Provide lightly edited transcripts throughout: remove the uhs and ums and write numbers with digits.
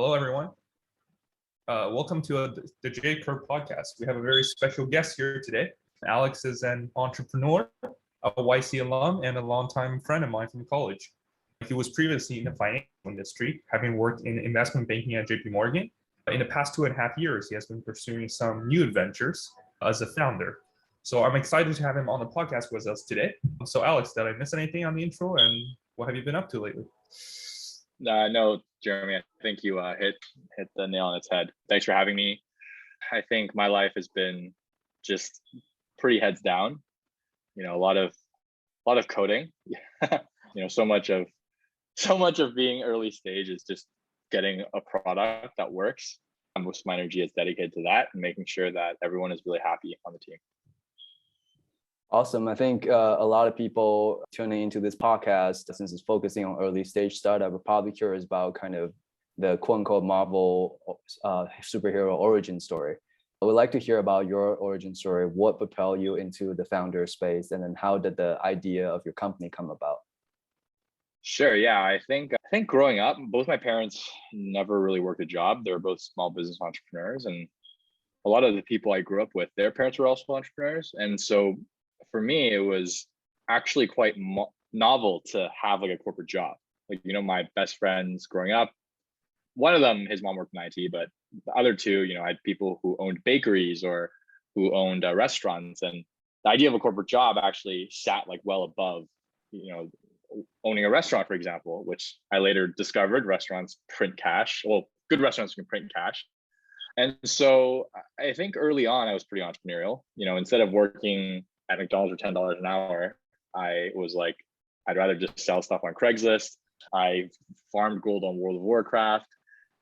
Hello, everyone. Welcome to the J Curve podcast. We have a very special guest here today. Alex is an entrepreneur, a YC alum, and a longtime friend of mine from college. He was previously in the financial industry, having worked in investment banking at JP Morgan. In the past 2.5 years, he has been pursuing some new adventures as a founder. So I'm excited to have him on the podcast with us today. So Alex, did I miss anything on the intro, and what have you been up to lately? No, Jeremy, I think you hit the nail on its head. Thanks for having me. I think my life has been just pretty heads down. A lot of coding. So much of being early stage is just getting a product that works. Most of my energy is dedicated to that and making sure that everyone is really happy on the team. Awesome. I think a lot of people tuning into this podcast, since it's focusing on early stage startup, are probably curious about kind of the quote unquote Marvel superhero origin story. I would like to hear about your origin story. What propelled you into the founder space, and then how did the idea of your company come about? Sure. Yeah. I think growing up, both my parents never really worked a job. They were both small business entrepreneurs, and a lot of the people I grew up with, their parents were also entrepreneurs. And so for me, it was actually quite novel to have like a corporate job. My best friends growing up, one of them, his mom worked in IT, but the other two, I had people who owned bakeries or who owned restaurants. And the idea of a corporate job actually sat like well above, owning a restaurant, for example, which I later discovered restaurants print cash. Well, good restaurants can print cash. And so I think early on, I was pretty entrepreneurial. Instead of working at McDonald's for $10 an hour, I was like, I'd rather just sell stuff on Craigslist. I farmed gold on World of Warcraft.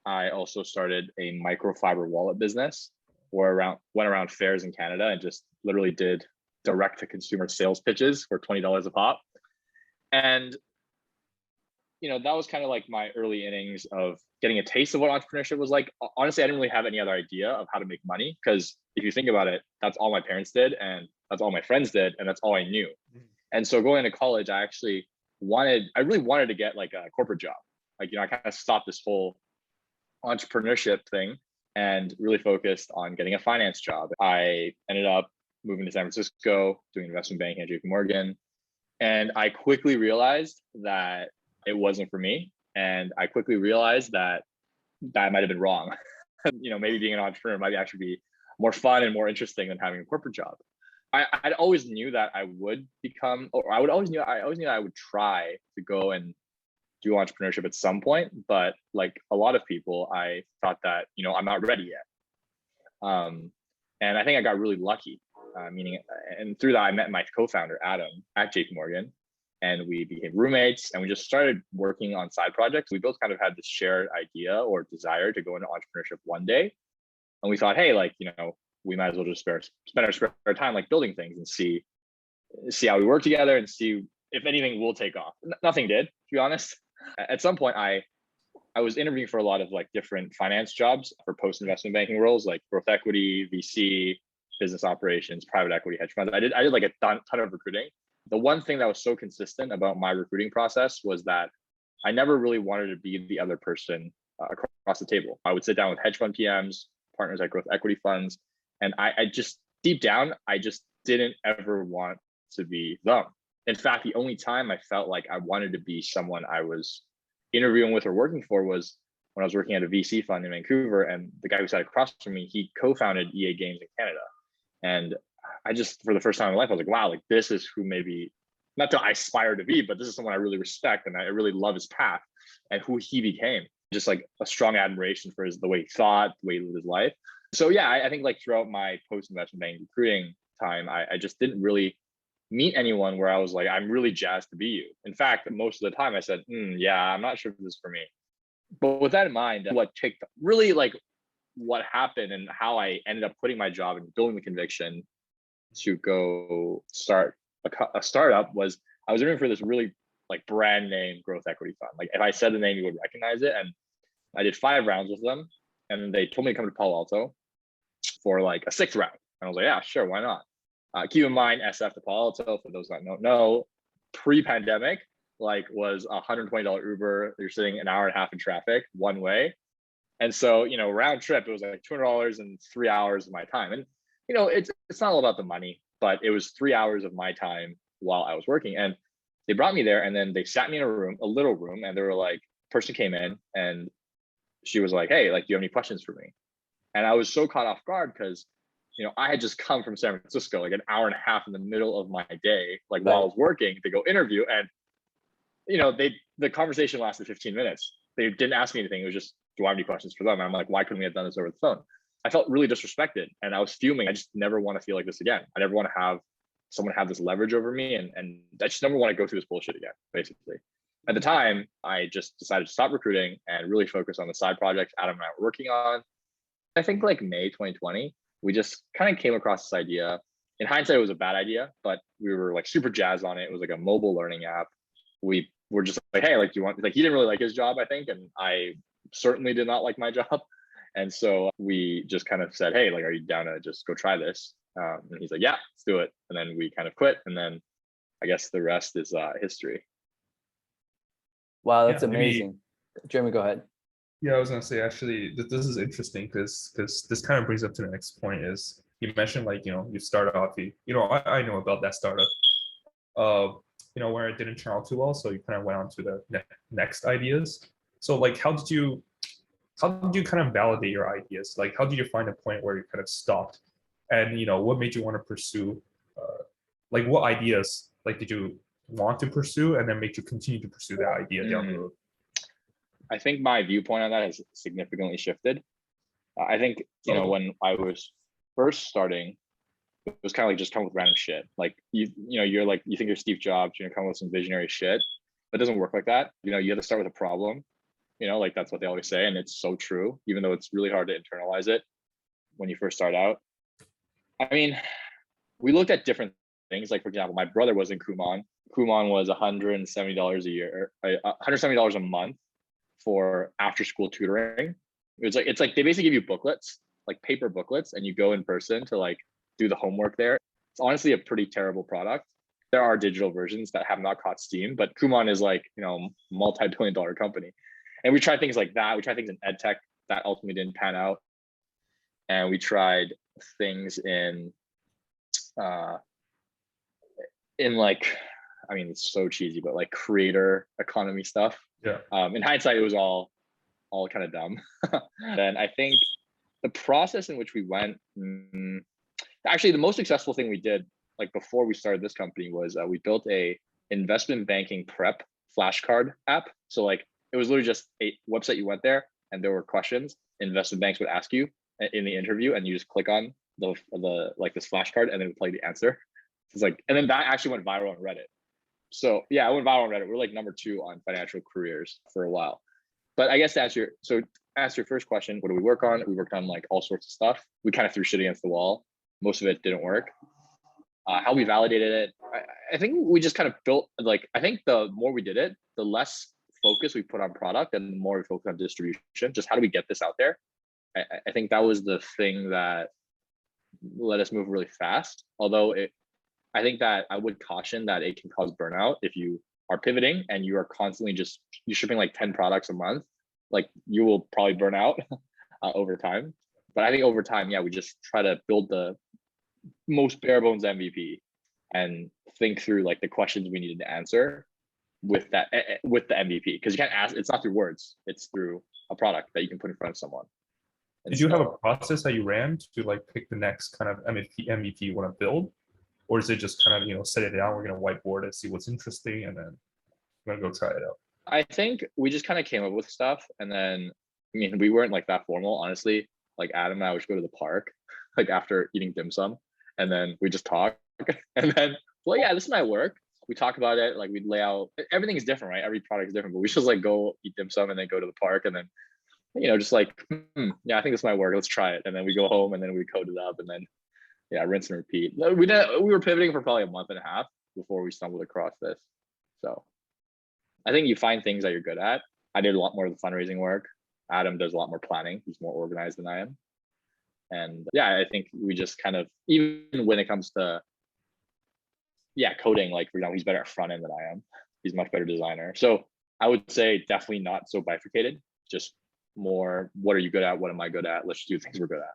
I also started a microfiber wallet business, went around fairs in Canada and just literally did direct to consumer sales pitches for $20 a pop. And that was kind of like my early innings of getting a taste of what entrepreneurship was like. Honestly, I didn't really have any other idea of how to make money, because if you think about it, that's all my parents did, and that's all my friends did, and that's all I knew. And so going to college, I really wanted to get like a corporate job. I kind of stopped this whole entrepreneurship thing and really focused on getting a finance job. I ended up moving to San Francisco, doing investment banking at JP Morgan. And I quickly realized that it wasn't for me. And I quickly realized that might have been wrong. Maybe being an entrepreneur might actually be more fun and more interesting than having a corporate job. I always knew that I would become, or I always knew I would try to go and do entrepreneurship at some point. But like a lot of people, I thought that, I'm not ready yet. And I think I got really lucky, and through that, I met my co-founder, Adam, at JP Morgan. And we became roommates, and we just started working on side projects. We both kind of had this shared idea or desire to go into entrepreneurship one day. And we thought, hey, we might as well just spend our spare time like building things and see how we work together and see if anything will take off. Nothing did, to be honest. At some point, I was interviewing for a lot of like different finance jobs for post-investment banking roles, like growth equity, VC, business operations, private equity, hedge funds. I did like a ton of recruiting. The one thing that was so consistent about my recruiting process was that I never really wanted to be the other person across the table. I would sit down with hedge fund PMs, partners at growth equity funds, and I just deep down, I just didn't ever want to be them. In fact, the only time I felt like I wanted to be someone I was interviewing with or working for was when I was working at a VC fund in Vancouver, and the guy who sat across from me, he co-founded EA Games in Canada. And I just, for the first time in my life, I was like, wow, like this is who maybe, not that I aspire to be, but this is someone I really respect, and I really love his path and who he became. Just like a strong admiration for the way he thought, the way he lived his life. So yeah, I think like throughout my post-investment banking recruiting time, I just didn't really meet anyone where I was like, I'm really jazzed to be you. In fact, most of the time I said, yeah, I'm not sure if this is for me. But with that in mind, what happened and how I ended up quitting my job and building the conviction to go start a startup was I was interviewing for this really like brand name growth equity fund. Like if I said the name, you would recognize it. And I did 5 rounds with them, and they told me to come to Palo Alto for like a 6th round. And I was like, yeah, sure, why not? Keep in mind, SF to Palo Alto, for those that don't know, pre-pandemic, like was $120 Uber. You're sitting an hour and a half in traffic one way. And so, round trip, it was like $200 and 3 hours of my time. And, it's not all about the money, but it was 3 hours of my time while I was working. And they brought me there, and then they sat me in a little room, and they were like, person came in and she was like, hey, like, do you have any questions for me? And I was so caught off guard because, I had just come from San Francisco, like an hour and a half in the middle of my day, like while I was working to go interview. And, the conversation lasted 15 minutes. They didn't ask me anything. It was just, do I have any questions for them? And I'm like, why couldn't we have done this over the phone? I felt really disrespected and I was fuming. I just never want to feel like this again. I never want to have someone have this leverage over me. And I just never want to go through this bullshit again, basically. At the time, I just decided to stop recruiting and really focus on the side projects Adam and I were working on. I think like May 2020, we just kind of came across this idea. In hindsight, it was a bad idea, but we were like super jazzed on it. It was like a mobile learning app. We were just like, hey, like, do you want, like, he didn't really like his job, I think. And I certainly did not like my job. And so we just kind of said, hey, like, are you down to just go try this? And he's like, yeah, let's do it. And then we kind of quit. And then I guess the rest is history. Wow, that's amazing. Jeremy, go ahead. Yeah, I was gonna say, actually, this is interesting because this kind of brings up to the next point. Is you mentioned, like, you start off, I know about that startup, where it didn't turn out too well, so you kind of went on to the next ideas. So like, how did you kind of validate your ideas? Like, how did you find a point where you kind of stopped, and what made you want to pursue, like, what ideas like did you want to pursue, and then made you continue to pursue that idea down the road? I think my viewpoint on that has significantly shifted. I think, when I was first starting, it was kind of like just come with random shit. Like, you're like, you think you're Steve Jobs, you're gonna come with some visionary shit, but it doesn't work like that. You have to start with a problem, like that's what they always say. And it's so true, even though it's really hard to internalize it when you first start out. I mean, we looked at different things. Like, for example, my brother was in Kumon. Kumon was $170 a year, $170 a month for after school tutoring. It's like they basically give you booklets, like paper booklets, and you go in person to like do the homework there. It's honestly a pretty terrible product. There are digital versions that have not caught steam, but Kumon is like, multi-billion-dollar company. And we tried things like that. We tried things in ed tech that ultimately didn't pan out. And we tried things in like, I mean, it's so cheesy, but like creator economy stuff. Yeah. In hindsight, it was all kind of dumb. Then I think the process in which we went, actually the most successful thing we did, like before we started this company, was we built a investment banking prep flashcard app. So like, it was literally just a website. You went there and there were questions investment banks would ask you in the interview, and you just click on the like this flashcard and then it would tell you the answer. It's like, and then that actually went viral on Reddit. So yeah, I went viral on Reddit. We're like number 2 on financial careers for a while. But I guess to answer your first question, what do we work on? We worked on like all sorts of stuff. We kind of threw shit against the wall. Most of it didn't work. How we validated it, I think we just kind of built, like, I think the more we did it, the less focus we put on product and the more we focus on distribution. Just how do we get this out there? I think that was the thing that let us move really fast. Although I think that I would caution that it can cause burnout if you are pivoting and you are constantly you're shipping like 10 products a month. Like, you will probably burn out over time. But I think over time, yeah, we just try to build the most bare bones MVP and think through like the questions we needed to answer with the MVP, because you can't ask. It's not through words. It's through a product that you can put in front of someone. And did you have a process that you ran to like pick the next kind of MVP you want to build? Or is it just kind of, set it down, we're going to whiteboard it, see what's interesting, and then we're going to go try it out? I think we just kind of came up with stuff. And then, I mean, we weren't like that formal, honestly. Like, Adam and I would just go to the park, like after eating dim sum, and then we just talk. And then, well, yeah, this might work. We talk about it. Like, we'd lay out, everything is different, right? Every product is different, but we just like go eat dim sum and then go to the park. And then, just like, yeah, I think this might work. Let's try it. And then we go home and then we code it up and then, yeah, rinse and repeat. We were pivoting for probably a month and a half before we stumbled across this. So I think you find things that you're good at. I did a lot more of the fundraising work. Adam does a lot more planning. He's more organized than I am. And yeah, I think we just kind of, even when it comes to, coding, like, for example, he's better at front end than I am. He's a much better designer. So I would say definitely not so bifurcated. Just more what are you good at? What am I good at? Let's do things we're good at.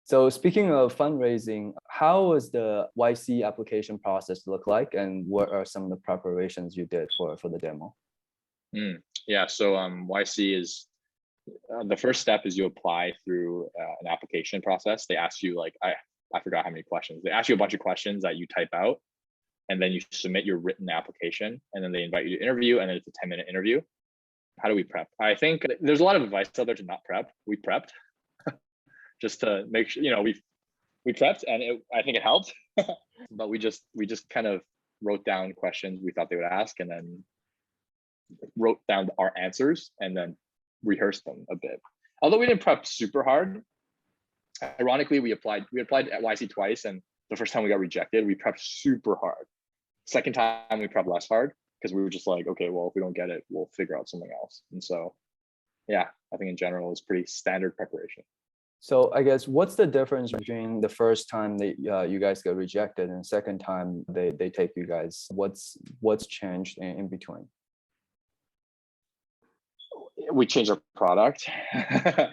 So speaking of fundraising, how was the YC application process look like, and what are some of the preparations you did for the demo? Yeah, so YC is the first step is you apply through an application process. They ask you like I forgot how many questions. They ask you a bunch of questions that you type out, and then you submit your written application, and then they invite you to interview, and then it's a 10-minute interview. How do we prep? I think there's a lot of advice out there to not prep. We prepped just to make sure, we prepped, and I think it helped. But we just kind of wrote down questions we thought they would ask, and then wrote down our answers, and then rehearsed them a bit. Although we didn't prep super hard. Ironically, we applied at YC twice, and the first time we got rejected, we prepped super hard. Second time we prepped less hard because we were just like, okay, well, if we don't get it, we'll figure out something else. And so, yeah, I think in general it's pretty standard preparation. So I guess what's the difference between the first time that you guys got rejected and the second time they take you guys? What's changed in between? We changed our product.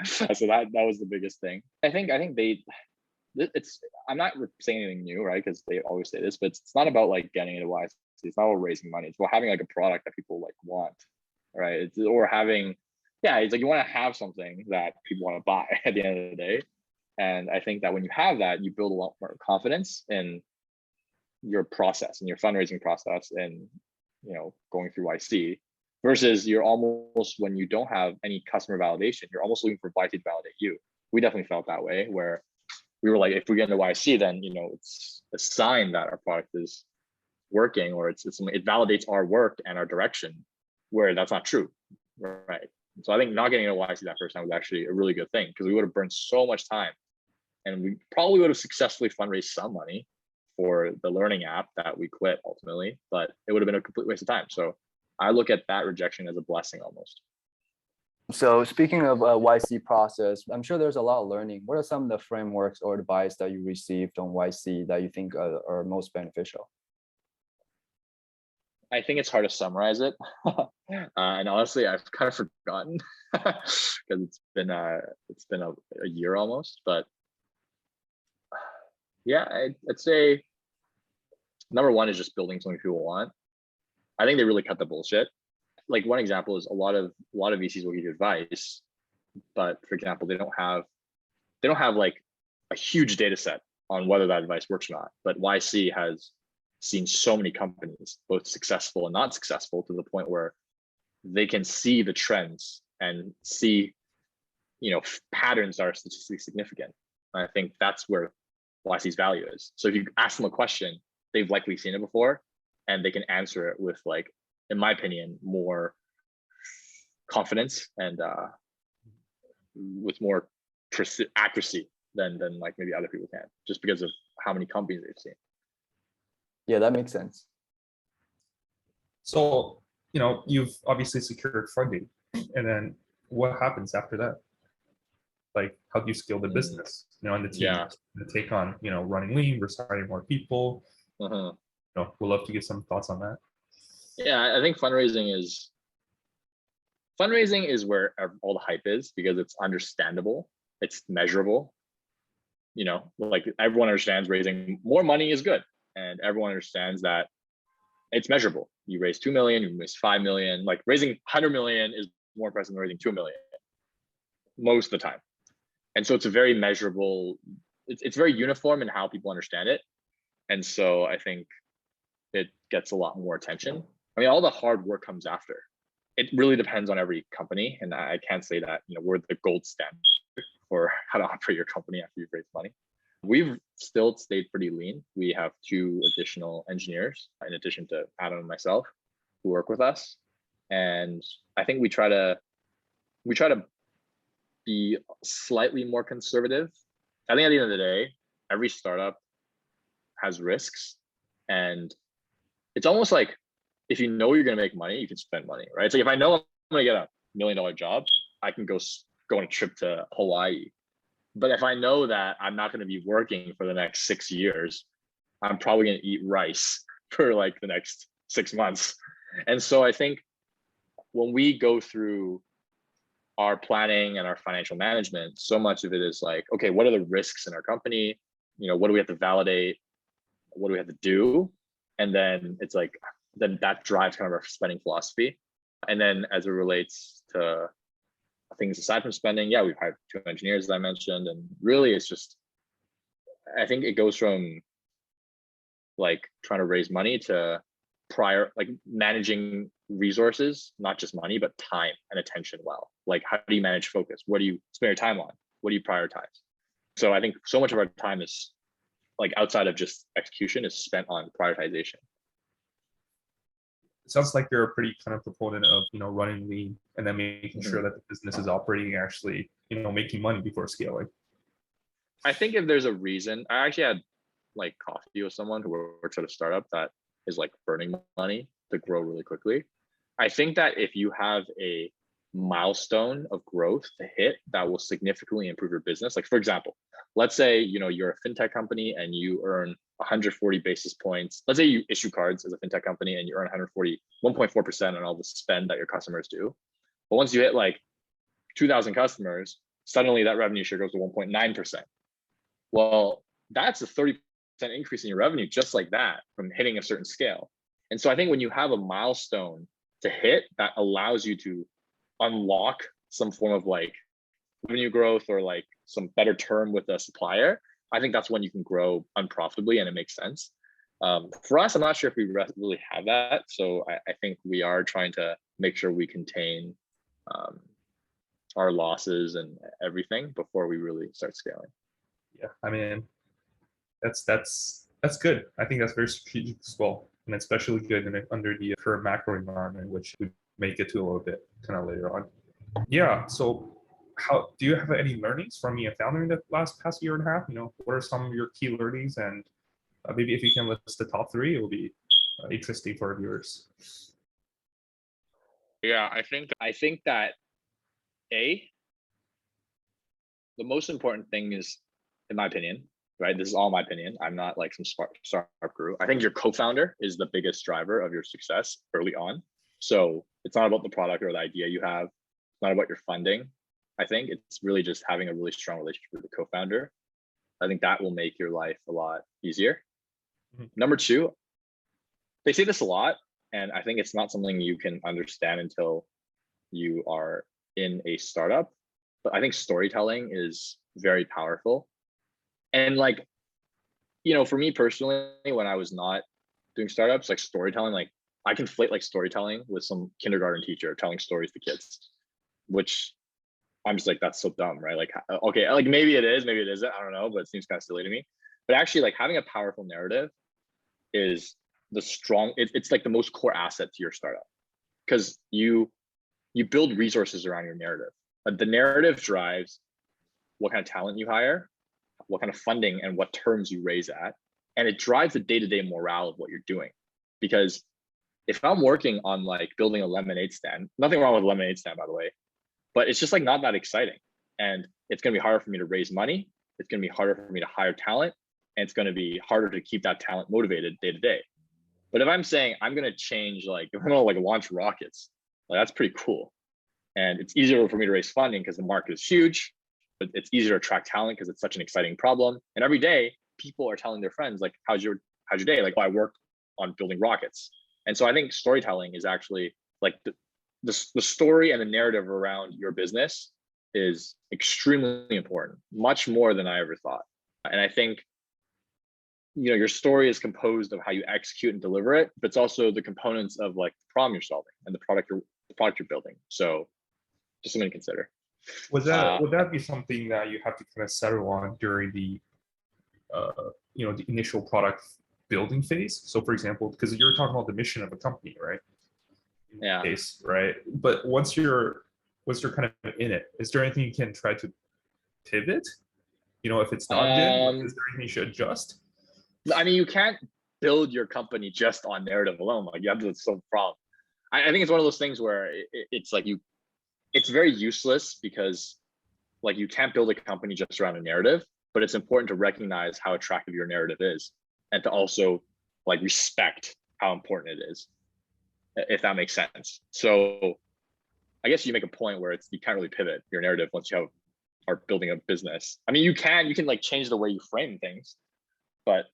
So that was the biggest thing. I think I'm not saying anything new, right? Because they always say this, but it's not about like getting into YC. It's not about raising money. It's about having like a product that people like want, right? It's like you want to have something that people want to buy at the end of the day. And I think that when you have that, you build a lot more confidence in your process and your fundraising process and, going through YC versus you're almost, when you don't have any customer validation, you're almost looking for YC to validate you. We definitely felt that way where we were like, if we get into YC, then, it's a sign that our product is working, or it validates our work and our direction, where that's not true, right? So I think not getting into YC that first time was actually a really good thing, because we would have burned so much time, and we probably would have successfully fundraised some money for the learning app that we quit ultimately, but it would have been a complete waste of time. So I look at that rejection as a blessing almost. So speaking of YC process, I'm sure there's a lot of learning. What are some of the frameworks or advice that you received on YC that you think are most beneficial? I think it's hard to summarize it. And honestly, I've kind of forgotten because it's been a year almost. But yeah, I'd say number one is just building something people want. I think they really cut the bullshit. Like one example is a lot of VCs will give you advice, but for example, they don't have like a huge data set on whether that advice works or not. But YC has seen so many companies, both successful and not successful, to the point where they can see the trends and see, patterns that are statistically significant. And I think that's where YC's value is. So if you ask them a question, they've likely seen it before, and they can answer it with, like, in my opinion, more confidence and with more accuracy than like maybe other people can, just because of how many companies they've seen. Yeah, that makes sense. So, you've obviously secured funding, and then what happens after that? Like, how do you scale the business? And the team to take on, running lean versus hiring more people. We'd love to get some thoughts on that. Yeah, I think fundraising is where all the hype is, because it's understandable, it's measurable. Like everyone understands raising more money is good, and everyone understands that it's measurable. You raise 2 million, you raise 5 million. Like raising 100 million is more impressive than raising 2 million most of the time. And so it's a very measurable. It's very uniform in how people understand it, and so I think it gets a lot more attention. I mean, all the hard work comes after. It really depends on every company, and I can't say that we're the gold standard for how to operate your company after you've raised money. We've still stayed pretty lean. We have 2 additional engineers in addition to Adam and myself who work with us, and I think we try to be slightly more conservative. I think at the end of the day, every startup has risks, and it's almost like, if you know you're going to make money, you can spend money, right? So if I know I'm going to get $1 million job, I can go on a trip to Hawaii. But if I know that I'm not going to be working for the next 6 years, I'm probably going to eat rice for like the next 6 months. And so I think when we go through our planning and our financial management, so much of it is like, okay, what are the risks in our company? What do we have to validate? What do we have to do? And then it's like, then that drives kind of our spending philosophy. And then as it relates to things aside from spending, yeah, we've hired 2 engineers, as I mentioned. And really it's just, I think it goes from like trying to raise money to like managing resources, not just money, but time and attention well. Like, how do you manage focus? What do you spend your time on? What do you prioritize? So I think so much of our time is like outside of just execution is spent on prioritization. It sounds like you're a pretty kind of proponent of, running lean and then making sure that the business is operating actually, making money before scaling. I think if there's a reason, I actually had like coffee with someone who works at a startup that is like burning money to grow really quickly. I think that if you have a milestone of growth to hit that will significantly improve your business, like for example, let's say you're a fintech company and you earn 140 basis points. Let's say you issue cards as a fintech company and you earn 1.4% on all the spend that your customers do. But once you hit like 2,000 customers, suddenly that revenue share goes to 1.9%. Well, that's a 30% increase in your revenue just like that from hitting a certain scale. And so I think when you have a milestone to hit that allows you to unlock some form of like revenue growth or like some better term with a supplier, I think that's when you can grow unprofitably and it makes sense. For us, I'm not sure if we really have that. So I think we are trying to make sure we contain our losses and everything before we really start scaling. Yeah, I mean, that's good. I think that's very strategic as well, and especially good under the current macro environment, which we may get to a little bit kind of later on. Yeah. So, how do you have any learnings from being a founder in the past year and a half? What are some of your key learnings, and maybe if you can list the top 3, it will be interesting for our viewers. Yeah, I think that the most important thing is, in my opinion, right? This is all my opinion. I'm not like some startup guru. I think your co-founder is the biggest driver of your success early on. So it's not about the product or the idea you have. It's not about your funding. I think it's really just having a really strong relationship with the co-founder. I think that will make your life a lot easier. Mm-hmm. Number 2, they say this a lot, and I think it's not something you can understand until you are in a startup. But I think storytelling is very powerful. And like, for me personally, when I was not doing startups, like storytelling, like I conflate like storytelling with some kindergarten teacher telling stories to kids, which I'm just like, that's so dumb, right? Like, okay, like maybe it is, maybe it isn't, I don't know, but it seems kind of silly to me. But actually like having a powerful narrative is it's like the most core asset to your startup, because you build resources around your narrative. The narrative drives what kind of talent you hire, what kind of funding and what terms you raise at. And it drives the day-to-day morale of what you're doing. Because if I'm working on like building a lemonade stand, nothing wrong with a lemonade stand, by the way, but it's just like not that exciting. And it's going to be harder for me to raise money. It's going to be harder for me to hire talent. And it's going to be harder to keep that talent motivated day to day. But if I'm saying I'm going to change, like if I'm going to like launch rockets, like that's pretty cool. And it's easier for me to raise funding because the market is huge. But it's easier to attract talent because it's such an exciting problem. And every day people are telling their friends, like, how's your day? Like, oh, I worked on building rockets. And so I think storytelling is actually like the story and the narrative around your business is extremely important, much more than I ever thought. And I think, your story is composed of how you execute and deliver it, but it's also the components of like the problem you're solving and the product you're building. So just something to consider. Would that be something that you have to kind of settle on during the the initial product building phase? So for example, because you're talking about the mission of a company, right? Yeah. Case, right. But once you're kind of in it, is there anything you can try to pivot? If it's not good, is there anything you should adjust? I mean, you can't build your company just on narrative alone. Like you have to solve the problem. I think it's one of those things where it's like it's very useless because like you can't build a company just around a narrative, but it's important to recognize how attractive your narrative is and to also like respect how important it is, if that makes sense. So I guess you make a point where you can't really pivot your narrative once you are building a business. I mean, you can like change the way you frame things, but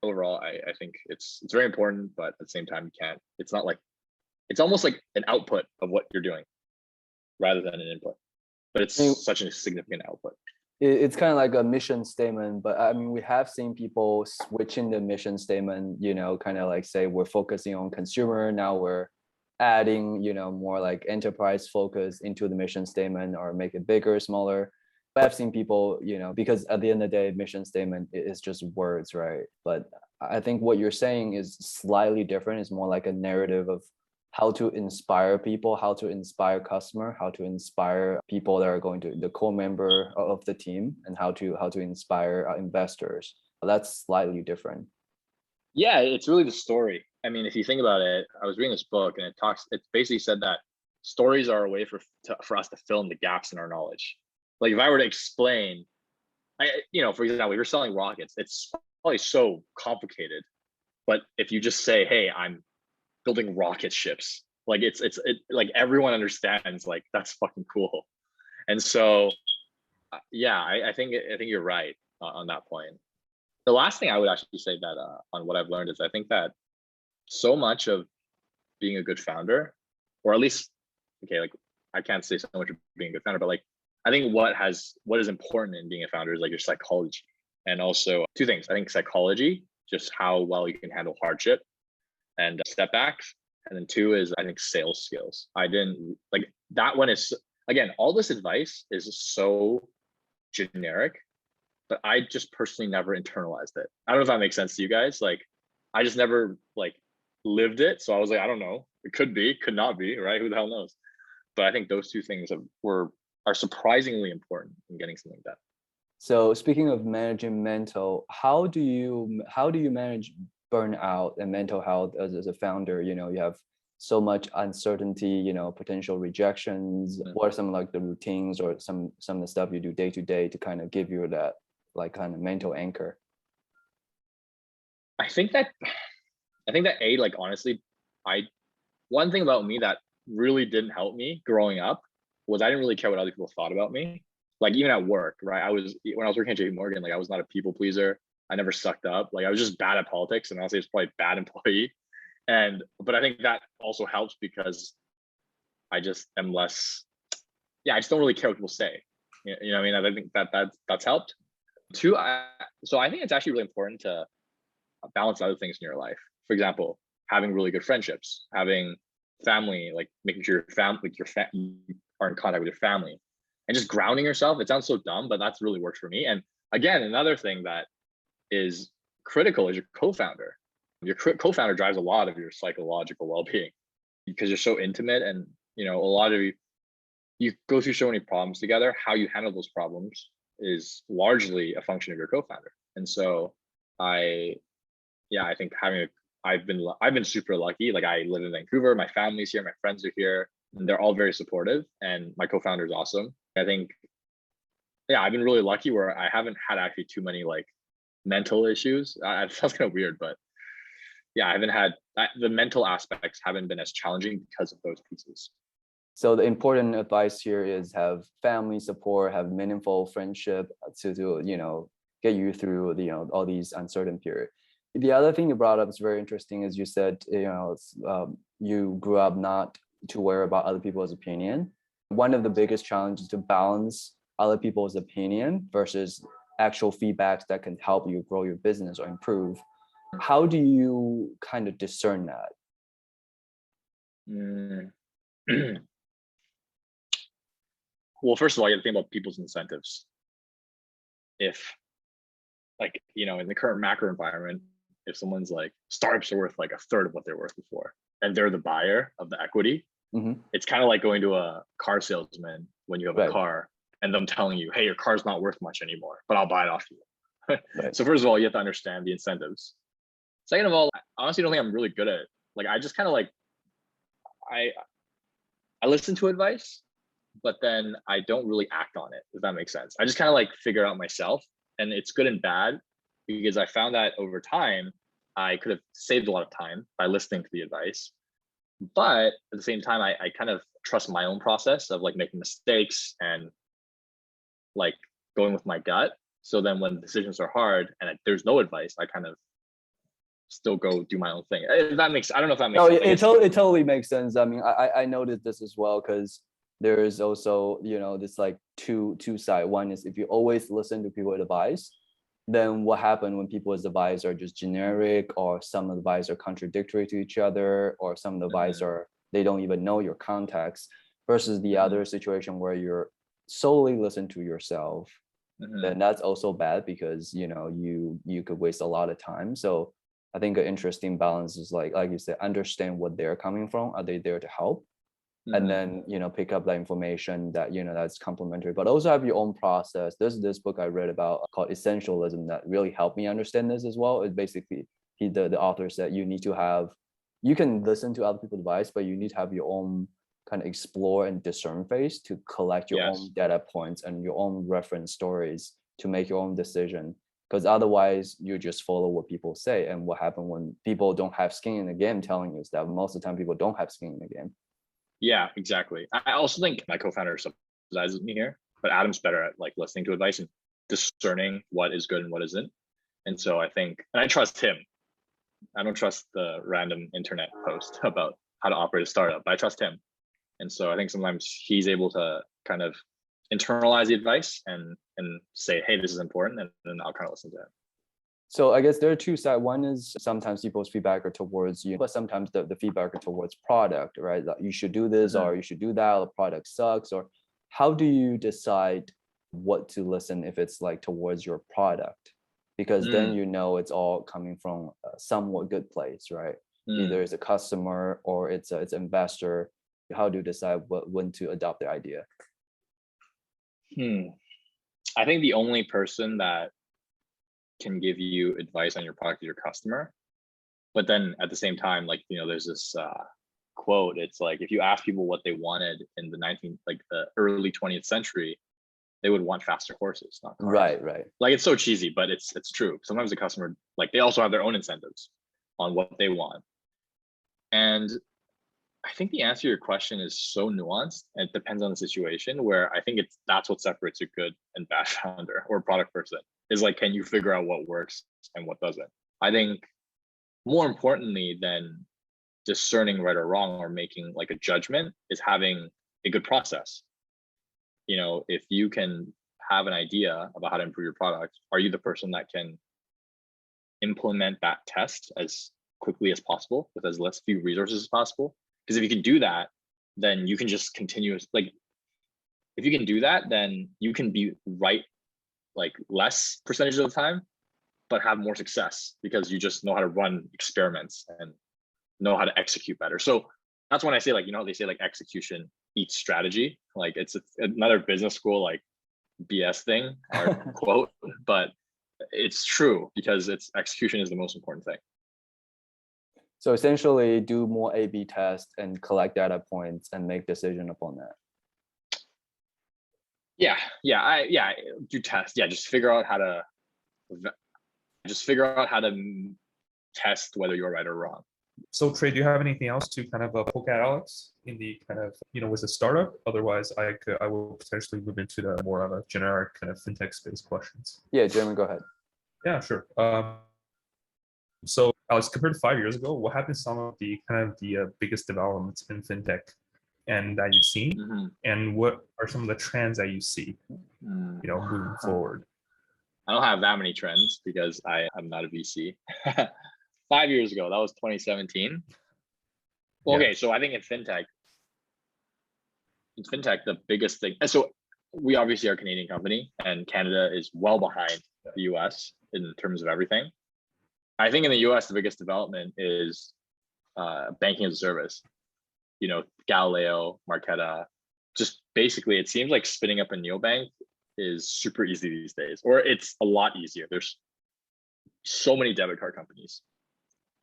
overall, I think it's very important, but at the same time, you can't. It's not like, it's almost like an output of what you're doing rather than an input. But it's such a significant output. It's kind of like a mission statement, but I mean, we have seen people switching the mission statement, kind of like say we're focusing on consumer, now we're adding, more like enterprise focus into the mission statement, or make it bigger, smaller. But I've seen people, because at the end of the day, mission statement is just words, right? But I think what you're saying is slightly different. It's more like a narrative of how to inspire people, how to inspire customer, how to inspire people that are going to the core member of the team, and how to inspire investors. That's slightly different. Yeah, it's really the story. I mean, if you think about it, I was reading this book and it basically said that stories are a way for us to fill in the gaps in our knowledge. Like if I were to explain, for example, if you're selling rockets, it's probably so complicated. But if you just say, hey, I'm building rocket ships, like it like everyone understands, like that's fucking cool. And so yeah, I think you're right on that point. The last thing I would actually say that on what I've learned is I think that so much of being a good founder, or at least, okay, like I can't say so much of being a good founder, but like I think what is important in being a founder is like your psychology. And also two things. I think psychology, just how well you can handle hardship and setbacks. And then two is I think sales skills. I didn't like that one is, again, all this advice is so generic, but I just personally never internalized it. I don't know if that makes sense to you guys. Like I just never like lived it. So I was like, I don't know. It could be, could not be, right? Who the hell knows? But I think those two things are surprisingly important in getting something done. So speaking of managing mental, how do you manage burnout and mental health as a founder? You have so much uncertainty, potential rejections. What are some like the routines or some of the stuff you do day to day to kind of give you that like kind of mental anchor? I think that like honestly, one thing about me that really didn't help me growing up was I didn't really care what other people thought about me. Like even at work, right? When I was working at JP Morgan, like I was not a people pleaser. I never sucked up. Like I was just bad at politics, and honestly, it's probably a bad employee. But I think that also helps because I just am less. Yeah, I just don't really care what people say. You know what I mean? I think that's helped. Two, so I think it's actually really important to balance other things in your life. For example, having really good friendships, having family, like making sure you are in contact with your family, and just grounding yourself. It sounds so dumb, but that's really worked for me. And again, another thing that is critical is your co-founder. Your co-founder drives a lot of your psychological well-being because you're so intimate, and a lot of you go through so many problems together. How you handle those problems is largely a function of your co-founder. And so I think I've been super lucky. Like I live in Vancouver, my family's here, my friends are here, and they're all very supportive, and my co-founder is awesome. I think, I've been really lucky where I haven't had actually too many like mental issues. It sounds kind of weird, but I haven't had the mental aspects haven't been as challenging because of those pieces. So the important advice here is have family support, have meaningful friendship to get you through all these uncertain period. The other thing you brought up is very interesting, as you said, you grew up not to worry about other people's opinion. One of the biggest challenges to balance other people's opinion versus actual feedbacks that can help you grow your business or improve. How do you kind of discern that? Well, first of all, you have to think about people's incentives. If like, in the current macro environment, if someone's like, startups are worth like a third of what they're worth before, and they're the buyer of the equity, it's kind of like going to a car salesman when you have a car and them telling you, hey, your car's not worth much anymore, but I'll buy it off you. So first of all, you have to understand the incentives. Second of all, I honestly don't think I'm really good at it. Like, I just kind of like, I listen to advice, but then I don't really act on it, if that makes sense. I just kind of like figure out myself, and it's good and bad because I found that over time, I could have saved a lot of time by listening to the advice. But at the same time, I kind of trust my own process of like making mistakes and like going with my gut. So then when decisions are hard and there's no advice, I kind of still go do my own thing. If that makes, I don't know if that makes No, sense. it totally makes sense. I mean, I noticed this as well because there is also, you know, this like two side. One is if you always listen to people's advice, then what happens when people's advice are just generic, or some advice are contradictory to each other, or some advice are they don't even know your context, versus the other situation where you're solely listen to yourself. Then that's also bad because you know you could waste a lot of time. So I think an interesting balance is like you said, understand what they're coming from. Are they there to help? And then you know pick up that information that you know that's complementary, but also have your own process. There's this book I read about called Essentialism that really helped me understand this as well. It's basically the author said you can listen to other people's advice, but you need to have your own kind of explore and discern phase to collect your own data points and your own reference stories to make your own decision. Because otherwise you just follow what people say. And what happens when people don't have skin in the game telling you that most of the time people don't have skin in the game. Yeah, exactly. I also think my co-founder subsidizes me here, but Adam's better at like listening to advice and discerning what is good and what isn't. And so I think, and I trust him. I don't trust the random internet post about how to operate a startup, but I trust him. And so I think sometimes he's able to kind of internalize the advice and say, hey, this is important, and then I'll kind of listen to it. So I guess there are two sides. One is sometimes people's feedback are towards you, but sometimes the feedback are towards product, right? Like you should do this or you should do that, or the product sucks. Or how do you decide what to listen if it's like towards your product? Because then you know it's all coming from a somewhat good place, right? Either it's a customer or it's an investor. How do you decide when to adopt the idea? I think the only person that can give you advice on your product is your customer. But then at the same time, like, you know, there's this quote. It's like, if you ask people what they wanted in the early 20th century, they would want faster horses, not cars. Right. Like, it's so cheesy, but it's true. Sometimes the customer, like, they also have their own incentives on what they want. And I think the answer to your question is so nuanced, and it depends on the situation, where I think that's what separates a good and bad founder or product person, is like, can you figure out what works and what doesn't? I think more importantly than discerning right or wrong or making like a judgment is having a good process. You know, if you can have an idea about how to improve your product, are you the person that can implement that test as quickly as possible with as less few resources as possible? Because if you can do that, then you can just continue. Like, if you can do that, then you can be right like less percentage of the time, but have more success because you just know how to run experiments and know how to execute better. So that's when I say, like, you know, they say like execution eats strategy. Like, it's another business school like BS thing or quote, but it's true because execution is the most important thing. So essentially do more A/B tests and collect data points and make decision upon that. Yeah, do tests. Yeah, just figure out how to test whether you're right or wrong. So Trey, do you have anything else to kind of poke at Alex in the kind of, you know, with a startup? Otherwise, I will potentially move into the more of a generic kind of fintech space questions. Yeah, Jeremy, go ahead. Yeah, sure. So Alex, compared to 5 years ago, what have been some of the kind of the biggest developments in fintech and that you've seen, and what are some of the trends that you see, you know, moving forward? I don't have that many trends because I'm not a VC. 5 years ago, that was 2017. Okay, so I think in fintech, the biggest thing, and so we obviously are a Canadian company, and Canada is well behind the US in terms of everything. I think in the US, the biggest development is banking as a service. You know, Galileo, Marqeta, just basically, it seems like spinning up a neobank is super easy these days, or it's a lot easier. There's so many debit card companies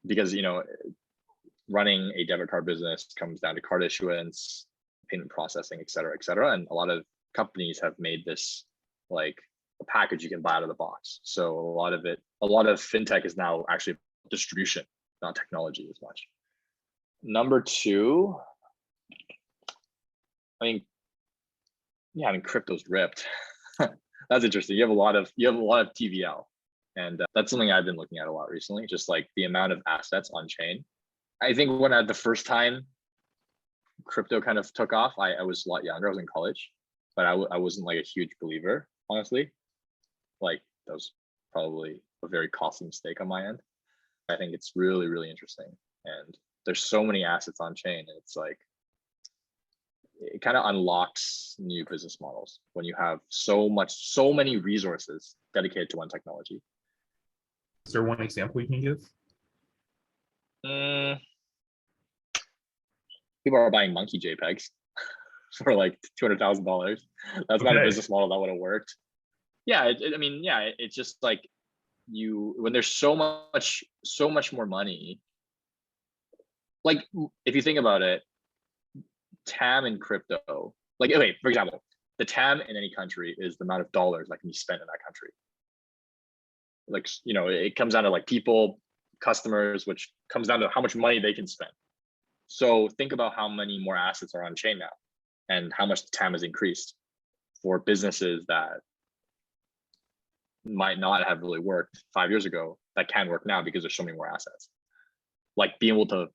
because, you know, running a debit card business comes down to card issuance, payment processing, et cetera, et cetera. And a lot of companies have made this like a package you can buy out of the box. So a lot of fintech is now actually distribution, not technology as much. Number two, crypto's ripped. That's interesting. You have a lot of TVL, and that's something I've been looking at a lot recently. Just like the amount of assets on chain. I think when at the first time crypto kind of took off, I was a lot younger. I was in college, but I wasn't like a huge believer, honestly. Like that was probably a very costly mistake on my end. I think it's really, really interesting, and there's so many assets on chain, and it's like it kind of unlocks new business models when you have so many resources dedicated to one technology. Is there one example you can give? People are buying monkey JPEGs for like $200,000. That's not a business model that would have worked. Yeah, it's just like when there's so much more money. Like if you think about it, TAM in crypto, like okay, for example, the TAM in any country is the amount of dollars that can be spent in that country. Like, it comes down to like people, customers, which comes down to how much money they can spend. So think about how many more assets are on chain now and how much the TAM has increased for businesses that might not have really worked 5 years ago that can work now because there's so many more assets. Like being able to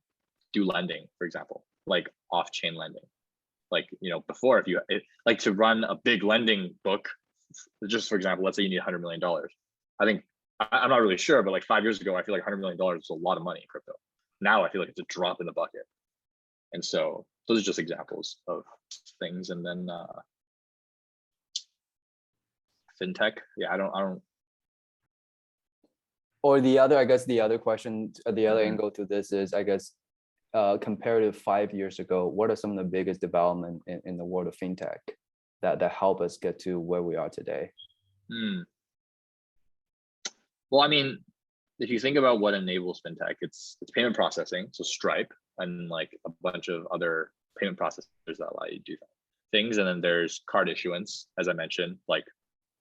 do lending, for example, like off-chain lending. Like, before, like to run a big lending book, just for example, let's say you need $100 million. I think, I'm not really sure, but like 5 years ago, I feel like $100 million was a lot of money in crypto. Now I feel like it's a drop in the bucket. And so those are just examples of things. And then fintech. Yeah, I don't. Or the other question, the other angle to this is, I guess, compared to 5 years ago, what are some of the biggest development in the world of fintech that help us get to where we are today? Well, I mean, if you think about what enables fintech, it's payment processing, so Stripe and like a bunch of other payment processors that allow you to do things. And then there's card issuance, as I mentioned, like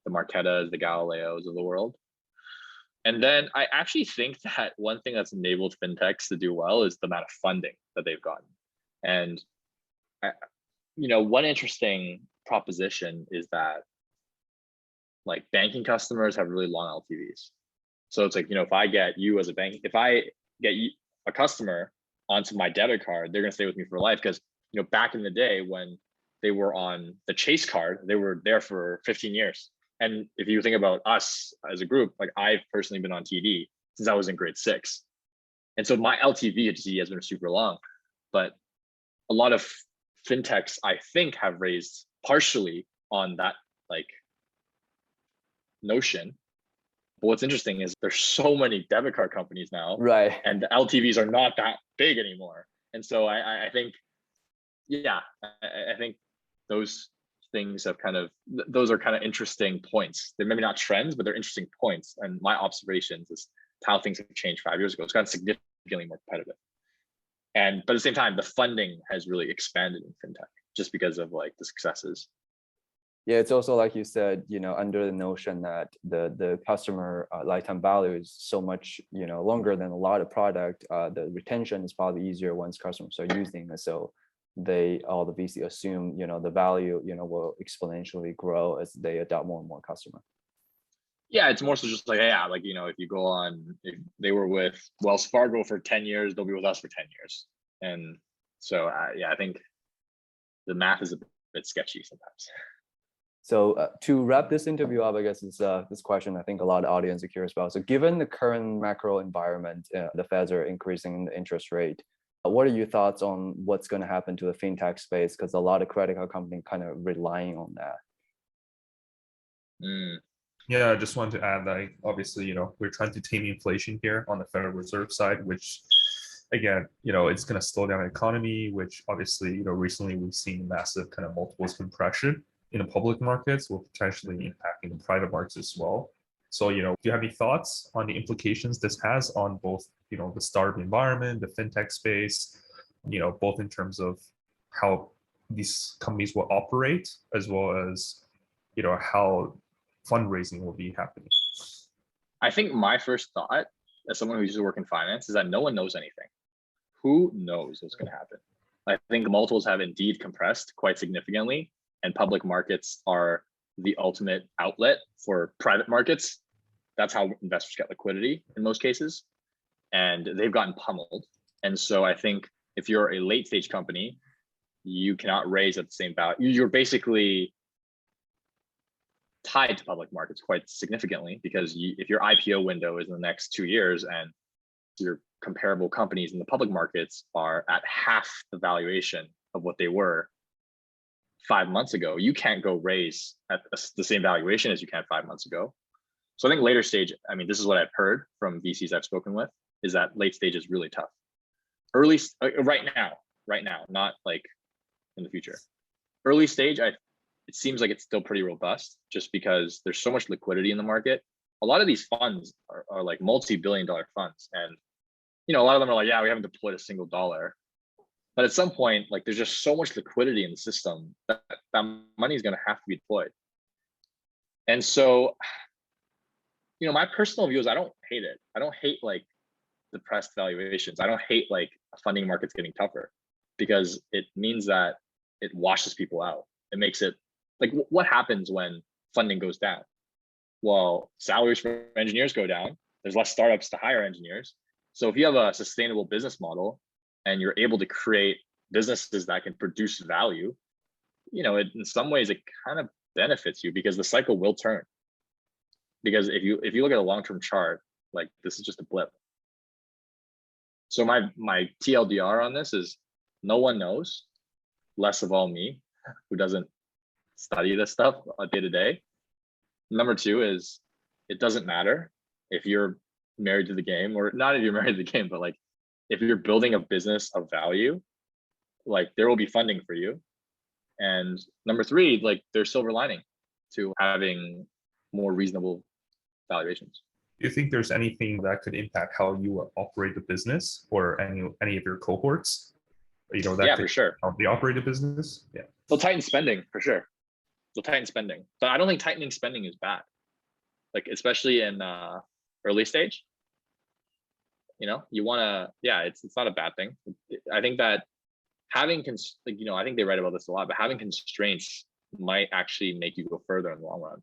the Marqetas, the Galileos of the world. And then I actually think that one thing that's enabled fintechs to do well is the amount of funding that they've gotten. And one interesting proposition is that like banking customers have really long LTVs. So it's like, if I get you as a bank, if I get you, a customer onto my debit card, they're going to stay with me for life. Because, back in the day when they were on the Chase card, they were there for 15 years. And if you think about us as a group, like I've personally been on TD since I was in grade 6. And so my LTV at TD has been super long. But a lot of fintechs, I think, have raised partially on that like notion. But what's interesting is there's so many debit card companies now, right? And the LTVs are not that big anymore. And so I think, I think those things have those are kind of interesting points. They're maybe not trends, but they're interesting points. And my observations is how things have changed 5 years ago. It's gotten significantly more competitive. But at the same time, the funding has really expanded in fintech just because of like the successes. Yeah, it's also like you said, under the notion that the customer lifetime value is so much, longer than a lot of product. The retention is probably easier once customers are using it. So all the VC assume, the value, will exponentially grow as they adopt more and more customer. Yeah, it's more so just like, if you go on, if they were with Wells Fargo for 10 years, they'll be with us for 10 years. And so, I think the math is a bit sketchy sometimes. So to wrap this interview up, I guess is this question I think a lot of audience are curious about. So given the current macro environment, the Feds are increasing the interest rate. What are your thoughts on what's going to happen to the fintech space? Because a lot of credit card companies kind of relying on that. Yeah, I just wanted to add that obviously, we're trying to tame inflation here on the Federal Reserve side, which again, it's going to slow down the economy, which obviously, recently we've seen massive kind of multiples compression in the public markets, will potentially impacting the private markets as well. So, do you have any thoughts on the implications this has on both, the startup environment, the fintech space, both in terms of how these companies will operate, as well as, how fundraising will be happening? I think my first thought as someone who used to work in finance is that no one knows anything. who knows what's going to happen? I think multiples have indeed compressed quite significantly, and public markets are the ultimate outlet for private markets. That's how investors get liquidity in most cases, and they've gotten pummeled. And so I think if you're a late stage company, you cannot raise at the same value. You're basically tied to public markets quite significantly, because if your IPO window is in the next 2 years and your comparable companies in the public markets are at half the valuation of what they were 5 months ago, you can't go raise at the same valuation as you can 5 months ago. So I think later stage, I mean, this is what I've heard from VCs I've spoken with, is that late stage is really tough. Early, right now, not like in the future. Early stage, it seems like it's still pretty robust, just because there's so much liquidity in the market. A lot of these funds are like multi-billion-dollar funds, and a lot of them are like, yeah, we haven't deployed a single dollar. But at some point, like, there's just so much liquidity in the system that money is going to have to be deployed. And so, my personal view is I don't hate it. I don't hate like depressed valuations. I don't hate like funding markets getting tougher, because it means that it washes people out. It makes it like, what happens when funding goes down? Well, salaries for engineers go down. There's less startups to hire engineers. So if you have a sustainable business model and you're able to create businesses that can produce value, in some ways it kind of benefits you, because the cycle will turn. Because if you look at a long-term chart, like, this is just a blip. So my TLDR on this is, no one knows, less of all me, who doesn't study this stuff day to day. Number two is, it doesn't matter if you're married to the game, or not if you're married to the game, but like, if you're building a business of value, like, there will be funding for you. And number three, like, there's silver lining to having more reasonable valuations. Do you think there's anything that could impact how you operate the business, or any of your cohorts? That for sure. How they operate a business? Yeah. They'll tighten spending for sure. They'll tighten spending, but I don't think tightening spending is bad. Like, especially in early stage, you want to, it's not a bad thing. I think that having, I think they write about this a lot, but having constraints might actually make you go further in the long run.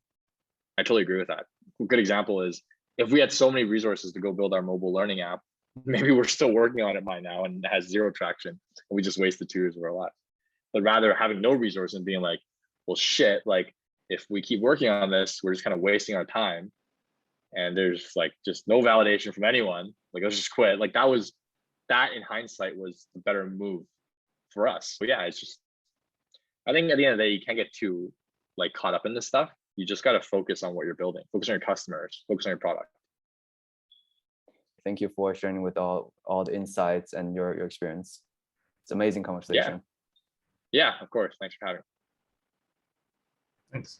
I totally agree with that. A good example is, if we had so many resources to go build our mobile learning app, maybe we're still working on it by now and it has zero traction, and we just wasted 2 years of our life. But rather having no resources and being like, well, shit, like, if we keep working on this, we're just kind of wasting our time, and there's like just no validation from anyone, like, let's just quit. Like, that in hindsight was the better move for us. But yeah, it's just, I think at the end of the day, you can't get too like caught up in this stuff. You just got to focus on what you're building, focus on your customers, focus on your product. Thank you for sharing with all the insights and your experience. It's an amazing conversation. Yeah, of course. Thanks for having me. Thanks.